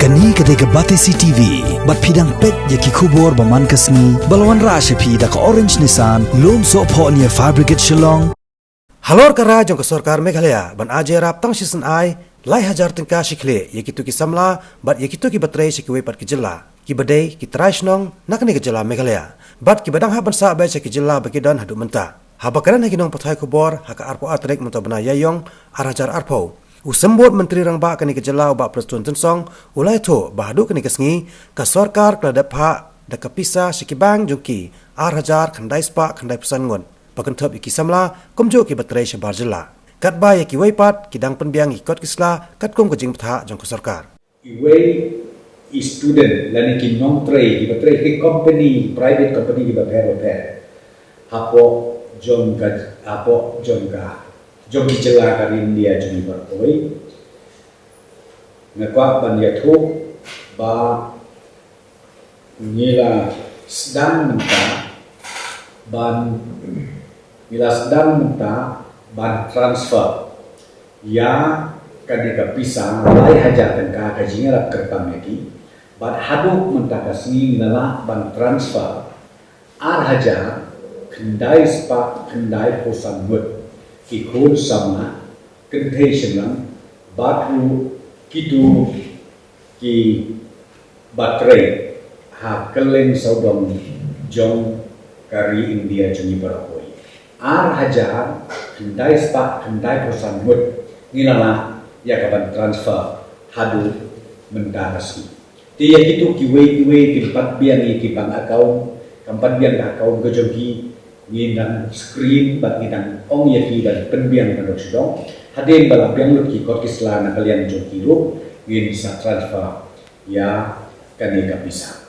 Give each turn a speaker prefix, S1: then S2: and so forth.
S1: Kani ketika Batesi TV, bat pidang pet yaki kubur baman kasni, balawan rasha pi da ka orange nisan, lom so po niya fire brigade Shillong.
S2: Halor kara jong Sarkar Meghalaya ban aje rap tang season ai lai hajar tingka shikle yaki tu ki samla bat yaki tu ki batrai shikwe pat ki jilla ki badai ki traishnong nakni ki jilla Meghalaya bat ki badang ha ban sa ba ki jilla bakidan hadu menta habakaran ha kinong pathai kubor ha ka arpo atrek mentabana yayong arajar arpo usembut menteri rangba kani ki jilla ba Preston Tensong ulai to bahadu kani kasngi ka Sarkar kladap ha da kapisa shikibang jongki arajar khandai spa khandai pesan ngon Pakentop iki samla komjo ki batrai shabar jilla kat ba ki waipat kidang penbiang ikot kisla kat kom kejing ptha jong Sarkar
S3: Iway student lani ki non trade ki batrai ki company private company ki baper hapo jong ki jela ka India jumi barkoi ngakwa ban ya thu ba ngila sedang menta ban transfer ya kadika pisang lai hajar tengka kajinya rap kertam lagi ban haduk mentaka sini nila ban transfer ar hajar kendai spa kendai posan mut ikut sama kendai senang batu kitu ki baterai ha keleng saudong jong kari India juni barakoi ar hajar kendai spa kendai posan mut ngilala ya kapan transfer hadu mendarasi dia itu kiwe di tempat biang ki bang akau tempat biang akau gojogi ngindang screen bat ngindang ong ya ki dan penbiang mandok sedong haden bala biang lut ki kot kisla na kalian jogi ru ngin sa transfer ya kaneka bisa